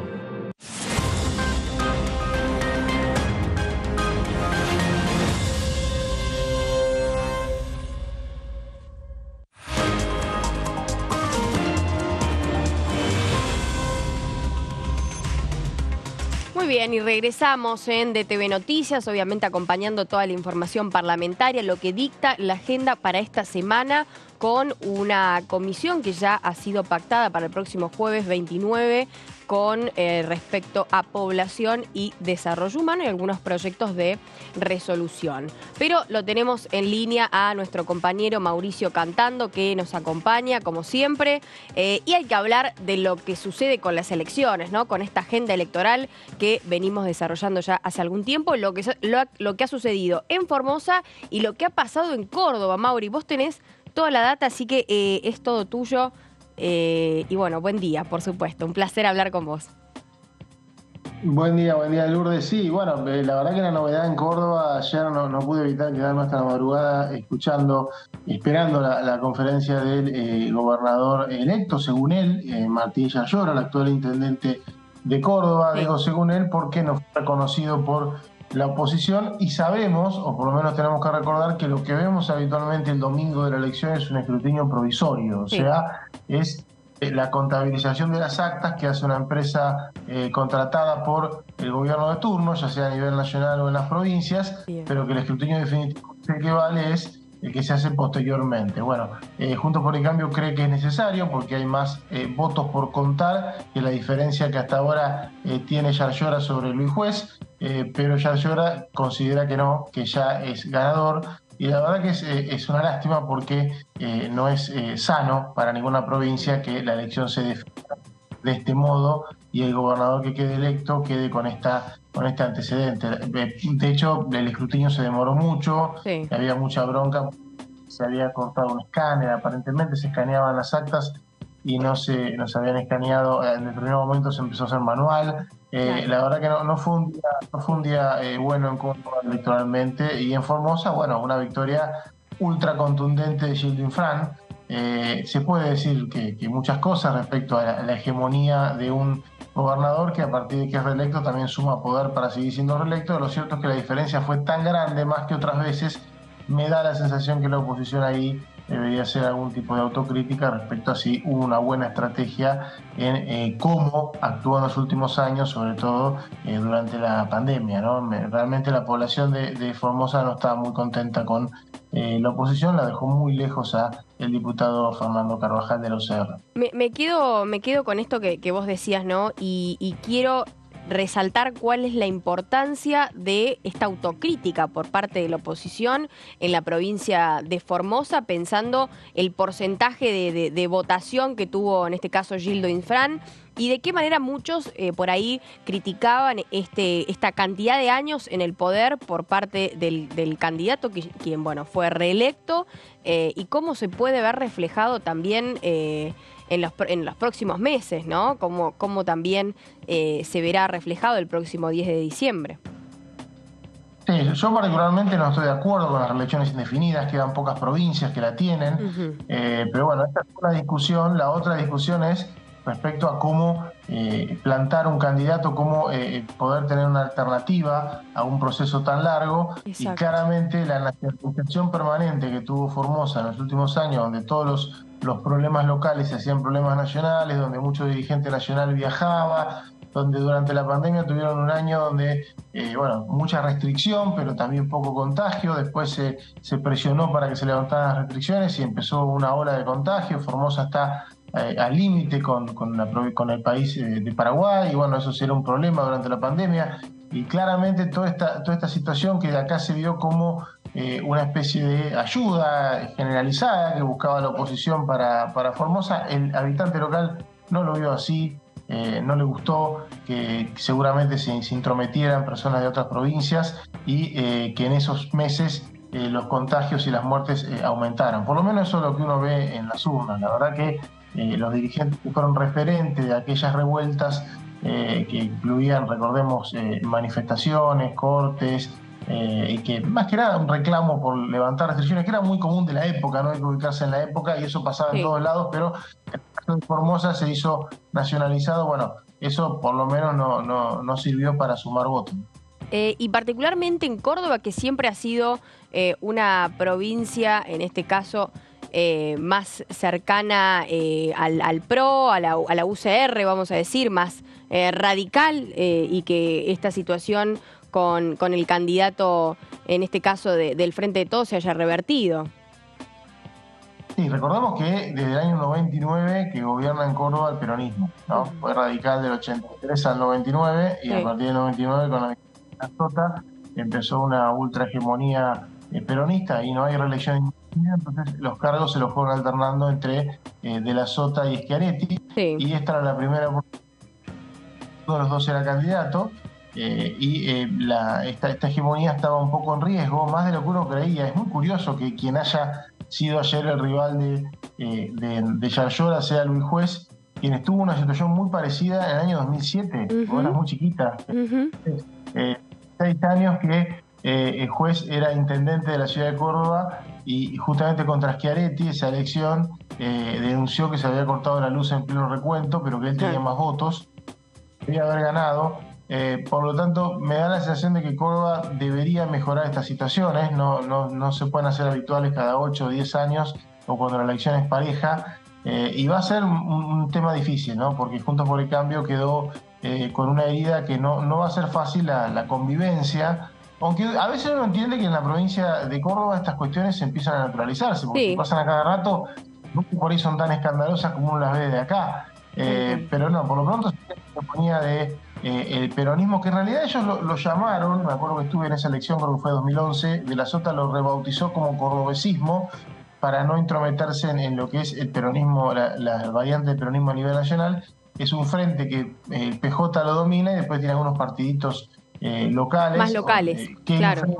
Muy bien, y regresamos en DTV Noticias, obviamente acompañando toda la información parlamentaria, lo que dicta la agenda para esta semana, con una comisión que ya ha sido pactada para el próximo jueves 29 con respecto a población y desarrollo humano y algunos proyectos de resolución. Pero lo tenemos en línea a nuestro compañero Mauricio Cantando, que nos acompaña como siempre, y hay que hablar de lo que sucede con las elecciones, ¿no? Con esta agenda electoral que venimos desarrollando ya hace algún tiempo, lo que ha sucedido en Formosa y lo que ha pasado en Córdoba. Mauri, vos tenés toda la data, así que es todo tuyo. Y bueno, buen día, por supuesto. Un placer hablar con vos. Buen día Lourdes. Sí, bueno, la verdad que la novedad en Córdoba, ayer no pude evitar quedarme hasta la madrugada esperando la conferencia del gobernador electo, según él, Martín Yarlora, el actual intendente de Córdoba. Sí. Digo según él porque no fue reconocido por la oposición, y sabemos, o por lo menos tenemos que recordar, que lo que vemos habitualmente el domingo de la elección es un escrutinio provisorio, o sea, es la contabilización de las actas que hace una empresa contratada por el gobierno de turno, ya sea a nivel nacional o en las provincias, pero que el escrutinio definitivo que vale es el que se hace posteriormente. Bueno, Juntos por el Cambio cree que es necesario porque hay más votos por contar que la diferencia que hasta ahora tiene Yarlora sobre Luis Juez, pero Yarlora considera que no, que ya es ganador. Y la verdad que es una lástima porque no es sano para ninguna provincia que la elección se defina de este modo y el gobernador que quede electo quede con este antecedente. De hecho, el escrutinio se demoró mucho, había mucha bronca, se había cortado un escáner, aparentemente se escaneaban las actas y no se habían escaneado, en el primer momento se empezó a hacer manual. La verdad que no fue un día bueno en Córdoba electoralmente, y en Formosa, bueno, una victoria ultra contundente de Gildo Infran. Se puede decir que muchas cosas respecto a la hegemonía de un gobernador que a partir de que es reelecto también suma poder para seguir siendo reelecto. Lo cierto es que la diferencia fue tan grande, más que otras veces, me da la sensación que la oposición ahí debería hacer algún tipo de autocrítica respecto a si hubo una buena estrategia en cómo actuó en los últimos años, sobre todo durante la pandemia, ¿no? Realmente la población de Formosa no estaba muy contenta con la oposición, la dejó muy lejos a el diputado Fernando Carvajal de la UCR. Me quedo con esto que vos decías, ¿no? Y quiero resaltar cuál es la importancia de esta autocrítica por parte de la oposición en la provincia de Formosa, pensando el porcentaje de votación que tuvo en este caso Gildo Infran, y de qué manera muchos por ahí criticaban esta cantidad de años en el poder por parte del candidato, quien bueno, fue reelecto, y cómo se puede ver reflejado también en los próximos meses, ¿no? Cómo también se verá reflejado el próximo 10 de diciembre. Sí, yo particularmente no estoy de acuerdo con las reelecciones indefinidas, quedan pocas provincias que la tienen, pero bueno, esta es una discusión. La otra discusión es respecto a cómo plantar un candidato, cómo poder tener una alternativa a un proceso tan largo. Exacto. Y claramente la nacionalización permanente que tuvo Formosa en los últimos años, donde todos los los problemas locales se hacían problemas nacionales, donde mucho dirigente nacional viajaba, donde durante la pandemia tuvieron un año donde, mucha restricción, pero también poco contagio. Después se presionó para que se levantaran las restricciones y empezó una ola de contagio. Formosa está al límite con el país de Paraguay, y bueno, eso será un problema durante la pandemia. Y claramente toda esta situación que de acá se vio como una especie de ayuda generalizada que buscaba la oposición para Formosa, el habitante local no lo vio así. No le gustó que seguramente se intrometieran personas de otras provincias y que en esos meses los contagios y las muertes aumentaran. Por lo menos eso es lo que uno ve en las urnas. La verdad que los dirigentes que fueron referentes de aquellas revueltas que incluían, recordemos, manifestaciones, cortes, y que más que nada un reclamo por levantar restricciones, que era muy común de la época, no hay que ubicarse en la época, y eso pasaba en todos lados, pero en Formosa se hizo nacionalizado. Bueno, eso por lo menos no sirvió para sumar votos. Y particularmente en Córdoba, que siempre ha sido una provincia, en este caso, más cercana al PRO, a la UCR, vamos a decir, más radical, y que esta situación con el candidato, en este caso del Frente de Todos, se haya revertido. Sí, recordemos que desde el año 99 que gobierna en Córdoba el peronismo, ¿no? Fue radical del 83 al 99, y a partir del 99 con la Sota empezó una ultrahegemonía peronista y no hay reelección, entonces los cargos se los fueron alternando entre De la Sota y Schiaretti, y esta era la primera oportunidad. Uno de los dos era candidato, esta hegemonía estaba un poco en riesgo, más de lo que uno creía. Es muy curioso que quien haya sido ayer el rival de Yarlora sea Luis Juez, quien estuvo en una situación muy parecida en el año 2007, cuando era muy chiquita. 6 años que el Juez era intendente de la ciudad de Córdoba, y justamente contra Schiaretti, esa elección, denunció que se había cortado la luz en pleno recuento, pero que él tenía más votos, debía haber ganado. Por lo tanto, me da la sensación de que Córdoba debería mejorar estas situaciones. No se pueden hacer habituales cada 8 o 10 años o cuando la elección es pareja, y va a ser un tema difícil, ¿no? Porque Juntos por el Cambio quedó con una herida que no va a ser fácil la convivencia, aunque a veces uno entiende que en la provincia de Córdoba estas cuestiones se empiezan a naturalizarse, porque pasan a cada rato, no por ahí son tan escandalosas como uno las ve de acá. Pero no, por lo pronto se ponía de el peronismo, que en realidad ellos lo llamaron, me acuerdo que estuve en esa elección, creo que fue 2011, De la Sota lo rebautizó como cordobesismo para no intrometerse en lo que es el peronismo, la variante del peronismo a nivel nacional. Es un frente que el PJ lo domina y después tiene algunos partiditos locales. Más locales, claro.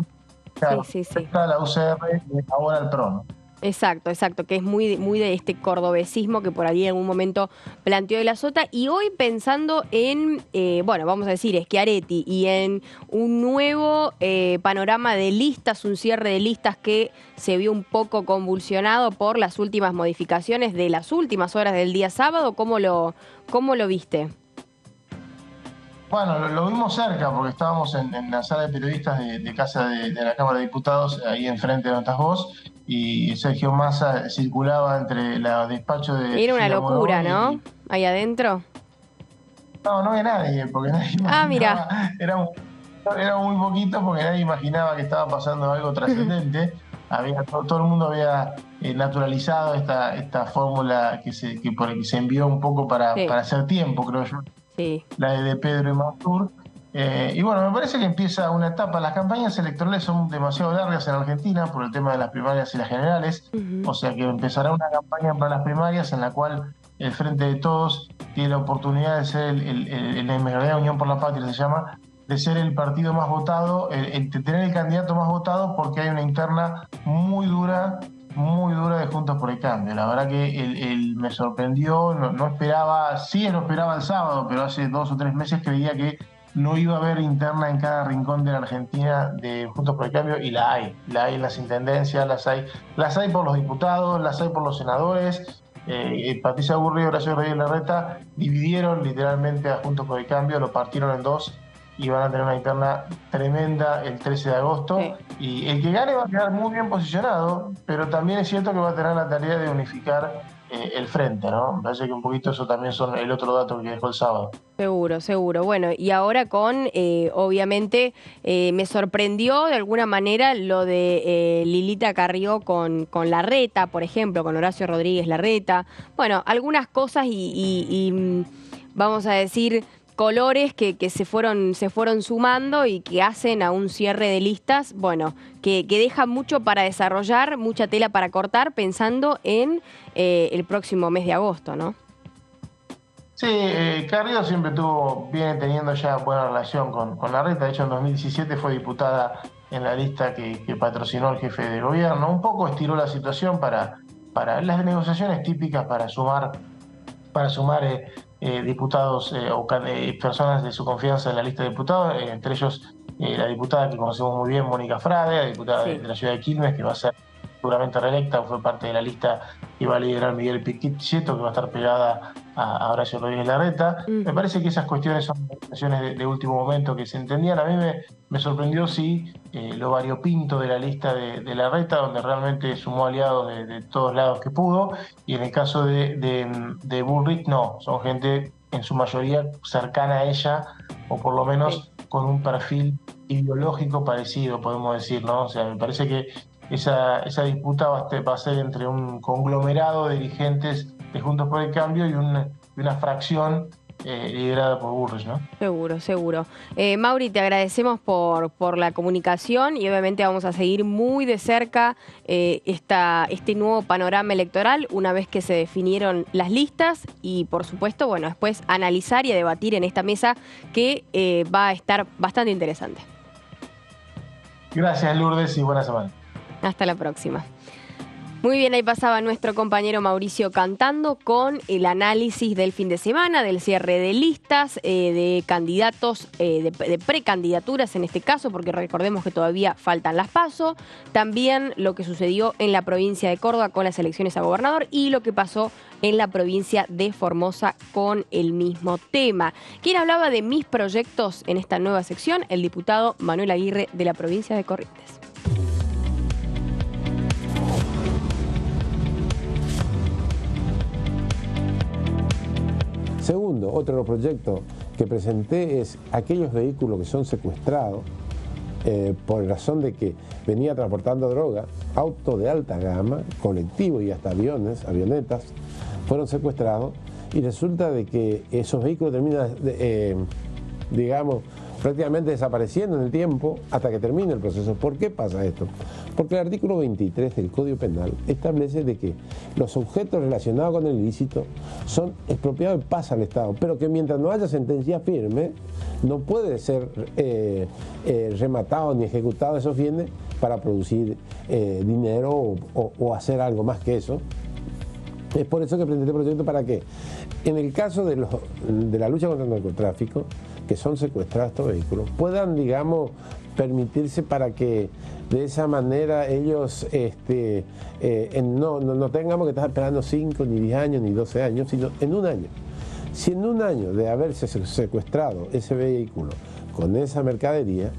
Sí. Está la UCR y ahora el PRO, ¿no? Exacto, que es muy de este cordobesismo que por ahí en algún momento planteó De la Sota. Y hoy pensando en, vamos a decir, Schiaretti, y en un nuevo panorama de listas, un cierre de listas que se vio un poco convulsionado por las últimas modificaciones de las últimas horas del día sábado, ¿cómo lo viste? Bueno, lo vimos cerca porque estábamos en la sala de periodistas de casa de la Cámara de Diputados, ahí enfrente de donde estás vos, y Sergio Massa circulaba entre los despachos de... Era una locura, ¿no? Ahí adentro. No había nadie, porque nadie imaginaba. Mira. Era muy poquito porque nadie imaginaba que estaba pasando algo trascendente. Todo el mundo había naturalizado esta fórmula por el que se envió un poco para hacer tiempo, creo yo. Sí. La de Pedro y Mansur. Y bueno, me parece que empieza una etapa. Las campañas electorales son demasiado largas en Argentina por el tema de las primarias y las generales. O sea que empezará una campaña para las primarias en la cual el Frente de Todos tiene la oportunidad de ser la Unión por la Patria se llama, de ser el partido más votado, de tener el candidato más votado, porque hay una interna muy dura de Juntos por el Cambio. La verdad que me sorprendió, no esperaba el sábado, pero hace 2 o 3 meses creía que no iba a haber interna en cada rincón de la Argentina de Juntos por el Cambio, y la hay en las intendencias, las hay por los diputados, las hay por los senadores. Patricia Burri y Horacio Rodríguez Larreta dividieron literalmente a Juntos por el Cambio, lo partieron en 2 y van a tener una interna tremenda el 13 de agosto. Y el que gane va a quedar muy bien posicionado, pero también es cierto que va a tener la tarea de unificar el frente, ¿no? Me parece que un poquito eso también son el otro dato que dejó el sábado. Seguro, seguro. Bueno, y ahora con, obviamente, me sorprendió de alguna manera lo de Lilita Carrió con Larreta, por ejemplo, con Horacio Rodríguez Larreta. Bueno, algunas cosas y vamos a decir, colores que se fueron sumando y que hacen a un cierre de listas, bueno, que deja mucho para desarrollar, mucha tela para cortar, pensando en el próximo mes de agosto, ¿no? Sí, Carrió siempre viene teniendo ya buena relación con Larreta. De hecho, en 2017 fue diputada en la lista que patrocinó el jefe de gobierno. Un poco estiró la situación para las negociaciones típicas para sumar diputados o personas de su confianza en la lista de diputados, entre ellos la diputada que conocemos muy bien, Mónica Frade, la diputada de la ciudad de Quilmes, que va a ser seguramente reelecta, fue parte de la lista que va a liderar Miguel Pichetto, que va a estar pegada a Horacio Rodríguez Larreta. Me parece que esas cuestiones son cuestiones de último momento que se entendían. A mí me sorprendió, sí, lo variopinto de la lista de Larreta, donde realmente sumó aliados de todos lados que pudo, y en el caso de Bullrich, no, son gente en su mayoría cercana a ella, o por lo menos con un perfil ideológico parecido, podemos decir, ¿no? O sea, me parece que esa disputa va a ser entre un conglomerado de dirigentes de Juntos por el Cambio y una fracción liderada por Bullrich, ¿no? Seguro, seguro. Mauri, te agradecemos por la comunicación y obviamente vamos a seguir muy de cerca este nuevo panorama electoral una vez que se definieron las listas y, por supuesto, bueno, después analizar y a debatir en esta mesa que va a estar bastante interesante. Gracias, Lourdes, y buena semana. Hasta la próxima. Muy bien, ahí pasaba nuestro compañero Mauricio Cantando con el análisis del fin de semana, del cierre de listas, de candidatos, de precandidaturas en este caso, porque recordemos que todavía faltan las PASO, también lo que sucedió en la provincia de Córdoba con las elecciones a gobernador y lo que pasó en la provincia de Formosa con el mismo tema. ¿Quién hablaba de mis proyectos en esta nueva sección? El diputado Manuel Aguirre de la provincia de Corrientes. Segundo, otro de los proyectos que presenté es aquellos vehículos que son secuestrados por razón de que venía transportando droga, autos de alta gama, colectivos y hasta avionetas, fueron secuestrados y resulta de que esos vehículos terminan, digamos, prácticamente desapareciendo en el tiempo hasta que termine el proceso. ¿Por qué pasa esto? Porque el artículo 23 del Código Penal establece de que los objetos relacionados con el ilícito son expropiados y pasan al Estado, pero que mientras no haya sentencia firme, no puede ser rematado ni ejecutado esos bienes para producir dinero o hacer algo más que eso. Es por eso que presenté el proyecto para que, en el caso de la lucha contra el narcotráfico, que son secuestrados estos vehículos, puedan, digamos, permitirse para que de esa manera ellos no tengamos que estar esperando 5, ni 10 años, ni 12 años, sino en un año. Si en un año de haberse secuestrado ese vehículo con esa mercadería,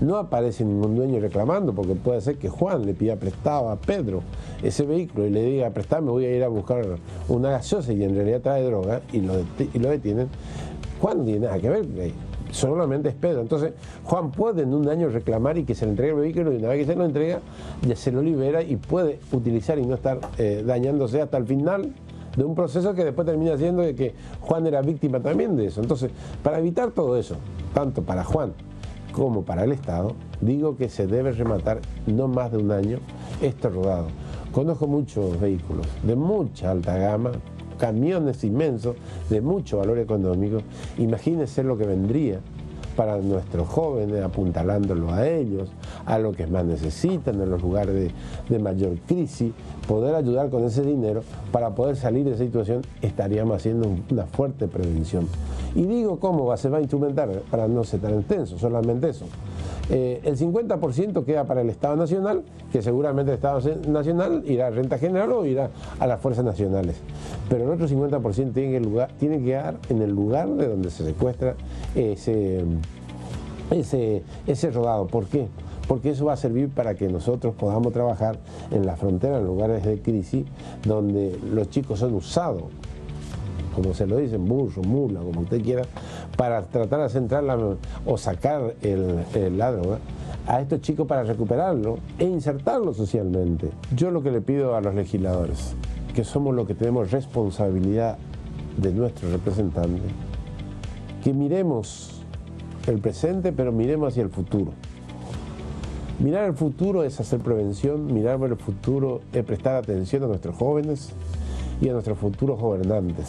no aparece ningún dueño reclamando, porque puede ser que Juan le pida prestado a Pedro ese vehículo y le diga, prestame, voy a ir a buscar una gaseosa y en realidad trae droga y lo detienen. Juan no tiene nada que ver, solamente es Pedro. Entonces Juan puede en un año reclamar y que se le entregue el vehículo y una vez que se lo entrega ya se lo libera y puede utilizar y no estar dañándose hasta el final de un proceso que después termina siendo de que Juan era víctima también de eso. Entonces, para evitar todo eso, tanto para Juan como para el Estado, digo que se debe rematar no más de un año este rodado. Conozco muchos vehículos de mucha alta gama, camiones inmensos de mucho valor económico. Imagínense lo que vendría para nuestros jóvenes, apuntalándolo a ellos, a lo que más necesitan, en los lugares de mayor crisis, poder ayudar con ese dinero para poder salir de esa situación. Estaríamos haciendo una fuerte prevención. Y digo cómo se va a instrumentar para no ser tan extenso, solamente eso. El 50% queda para el Estado Nacional, que seguramente el Estado Nacional irá a renta general o irá a las fuerzas nacionales. Pero el otro 50% tiene que quedar en el lugar de donde se secuestra ese rodado. ¿Por qué? porque eso va a servir para que nosotros podamos trabajar en la frontera, en lugares de crisis, donde los chicos son usados, como se lo dicen, burro, mula, como usted quiera, para tratar de centrar o sacar la droga a estos chicos para recuperarlo e insertarlo socialmente. Yo lo que le pido a los legisladores, que somos los que tenemos responsabilidad de nuestros representantes, que miremos el presente, pero miremos hacia el futuro. Mirar el futuro es hacer prevención, mirar el futuro es prestar atención a nuestros jóvenes y a nuestros futuros gobernantes.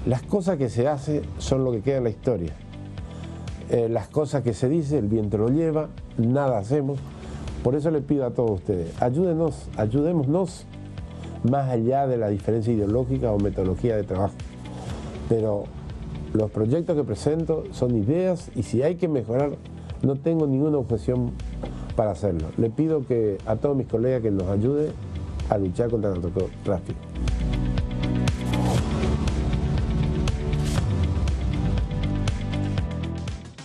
Las cosas que se hacen son lo que queda en la historia. Las cosas que se dice, el viento lo lleva, nada hacemos. Por eso le pido a todos ustedes, ayudémonos más allá de la diferencia ideológica o metodología de trabajo. Pero los proyectos que presento son ideas y si hay que mejorar, no tengo ninguna objeción para hacerlo. Le pido a todos mis colegas que nos ayuden a luchar contra el narcotráfico.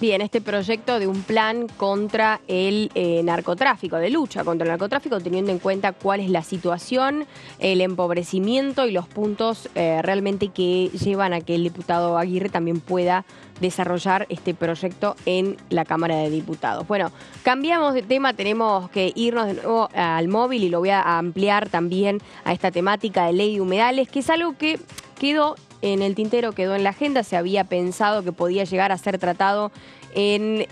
Bien, este proyecto de un plan contra el narcotráfico, de lucha contra el narcotráfico, teniendo en cuenta cuál es la situación, el empobrecimiento y los puntos realmente que llevan a que el diputado Aguirre también pueda desarrollar este proyecto en la Cámara de Diputados. Bueno, cambiamos de tema, tenemos que irnos de nuevo al móvil y lo voy a ampliar también a esta temática de ley de humedales, que es algo que quedó en el tintero, quedó en la agenda, se había pensado que podía llegar a ser tratado en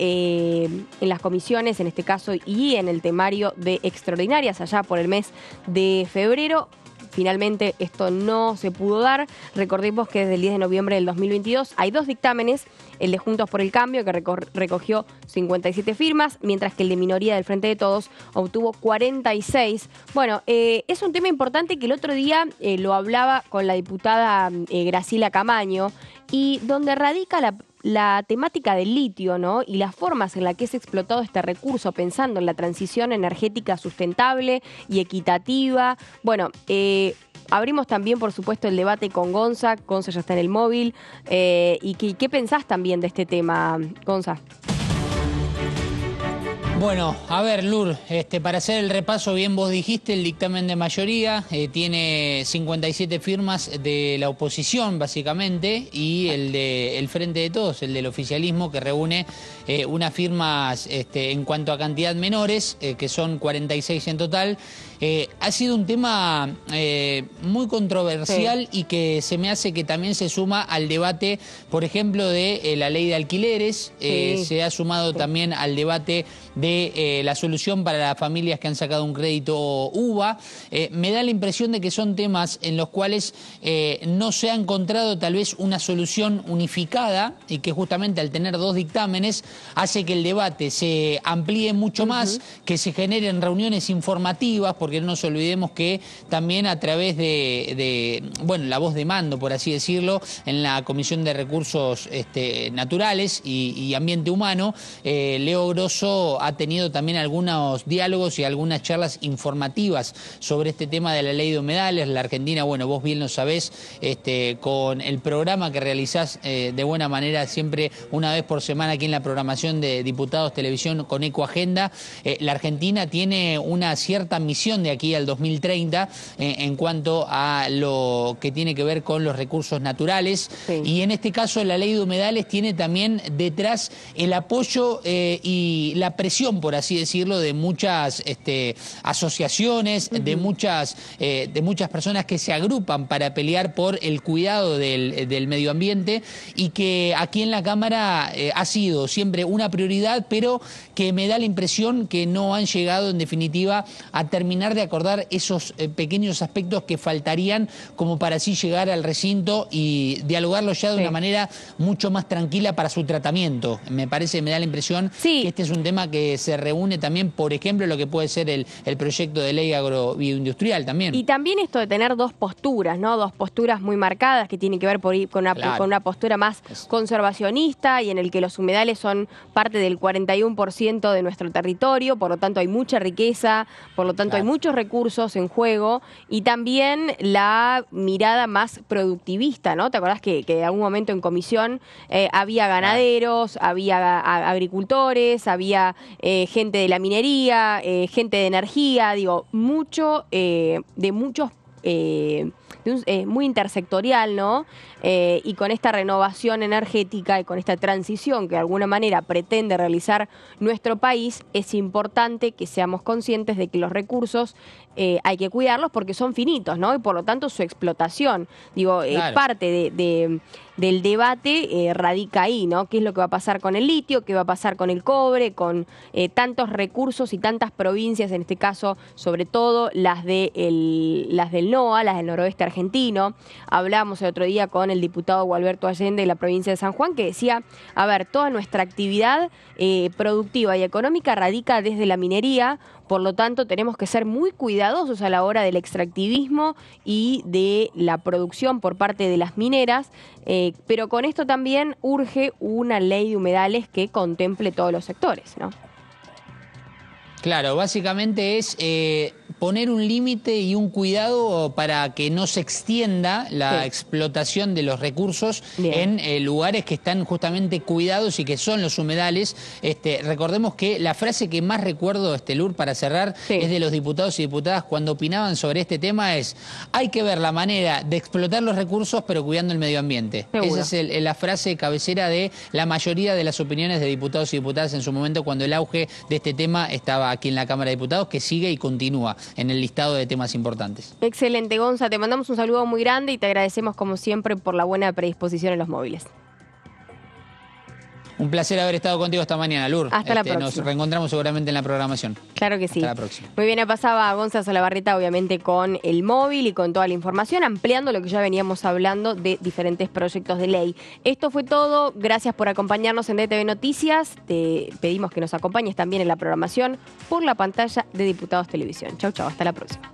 las comisiones, en este caso, y en el temario de extraordinarias allá por el mes de febrero. Finalmente esto no se pudo dar. Recordemos que desde el 10 de noviembre del 2022 hay 2 dictámenes, el de Juntos por el Cambio, que recogió 57 firmas, mientras que el de Minoría del Frente de Todos obtuvo 46. Bueno, es un tema importante que el otro día lo hablaba con la diputada Graciela Camaño, y donde radica la temática del litio, ¿no? Y las formas en las que es explotado este recurso, pensando en la transición energética sustentable y equitativa. Bueno, abrimos también, por supuesto, el debate con Gonza. Gonza ya está en el móvil. ¿Y qué pensás también de este tema, Gonza? Bueno, a ver, Lur, para hacer el repaso, bien vos dijiste, el dictamen de mayoría tiene 57 firmas de la oposición, básicamente, y el del Frente de Todos, el del oficialismo, que reúne unas firmas en cuanto a cantidad menores, que son 46 en total. Ha sido un tema muy controversial, sí, y que se me hace que también se suma al debate, por ejemplo, de la ley de alquileres. Sí. Se ha sumado también al debate de la solución para las familias que han sacado un crédito UVA. Me da la impresión de que son temas en los cuales no se ha encontrado tal vez una solución unificada, y que justamente al tener 2 dictámenes hace que el debate se amplíe mucho más, que se generen reuniones informativas, porque no nos olvidemos que también a través de la voz de mando, por así decirlo, en la Comisión de Recursos Naturales y Ambiente Humano, Leo Grosso ha tenido también algunos diálogos y algunas charlas informativas sobre este tema de la ley de humedales. La Argentina, bueno, vos bien lo sabés, con el programa que realizás de buena manera siempre una vez por semana aquí en la programación de Diputados Televisión con Ecoagenda, la Argentina tiene una cierta misión de aquí al 2030 en cuanto a lo que tiene que ver con los recursos naturales. Sí. Y en este caso la ley de humedales tiene también detrás el apoyo y la presión, por así decirlo, de muchas asociaciones, de muchas personas que se agrupan para pelear por el cuidado del medio ambiente, y que aquí en la Cámara ha sido siempre una prioridad, pero que me da la impresión que no han llegado en definitiva a terminar de acordar esos pequeños aspectos que faltarían como para así llegar al recinto y dialogarlo ya de una manera mucho más tranquila para su tratamiento. Me da la impresión que este es un tema que se reúne también, por ejemplo, lo que puede ser el proyecto de ley agrobioindustrial también. Y también esto de tener 2 posturas, ¿no? 2 posturas muy marcadas que tienen que ver con una postura más conservacionista, y en el que los humedales son parte del 41% de nuestro territorio, por lo tanto hay mucha riqueza, por lo tanto hay muchos recursos en juego y también la mirada más productivista, ¿no? ¿Te acordás que en algún momento en comisión había ganaderos, había agricultores, había gente de la minería, gente de energía, digo, mucho de muchos muy intersectorial, ¿no? Y con esta renovación energética y con esta transición que de alguna manera pretende realizar nuestro país, es importante que seamos conscientes de que los recursos hay que cuidarlos porque son finitos, ¿no? Y por lo tanto su explotación, digo, Claro. parte del debate radica ahí, ¿no? ¿Qué es lo que va a pasar con el litio? ¿Qué va a pasar con el cobre? Con tantos recursos y tantas provincias, en este caso, sobre todo las del NOA, las del noroeste argentino. Hablamos el otro día con el diputado Gualberto Allende de la provincia de San Juan, que decía, a ver, toda nuestra actividad productiva y económica radica desde la minería, por lo tanto tenemos que ser muy cuidadosos a la hora del extractivismo y de la producción por parte de las mineras, pero con esto también urge una ley de humedales que contemple todos los sectores, ¿no? Claro, básicamente es poner un límite y un cuidado para que no se extienda la explotación de los recursos en lugares que están justamente cuidados y que son los humedales. Recordemos que la frase que más recuerdo, Lur, para cerrar, es de los diputados y diputadas cuando opinaban sobre este tema es: hay que ver la manera de explotar los recursos pero cuidando el medio ambiente. Seguro. Esa es la frase cabecera de la mayoría de las opiniones de diputados y diputadas en su momento cuando el auge de este tema estaba aquí en la Cámara de Diputados, que sigue y continúa en el listado de temas importantes. Excelente, Gonza, te mandamos un saludo muy grande y te agradecemos como siempre por la buena predisposición en los móviles. Un placer haber estado contigo esta mañana, Lur. Hasta la próxima. Nos reencontramos seguramente en la programación. Claro que sí. Hasta la próxima. Muy bien, pasaba Gonza Solabarrieta, obviamente con el móvil y con toda la información, ampliando lo que ya veníamos hablando de diferentes proyectos de ley. Esto fue todo. Gracias por acompañarnos en DTV Noticias. Te pedimos que nos acompañes también en la programación por la pantalla de Diputados Televisión. Chau, chau. Hasta la próxima.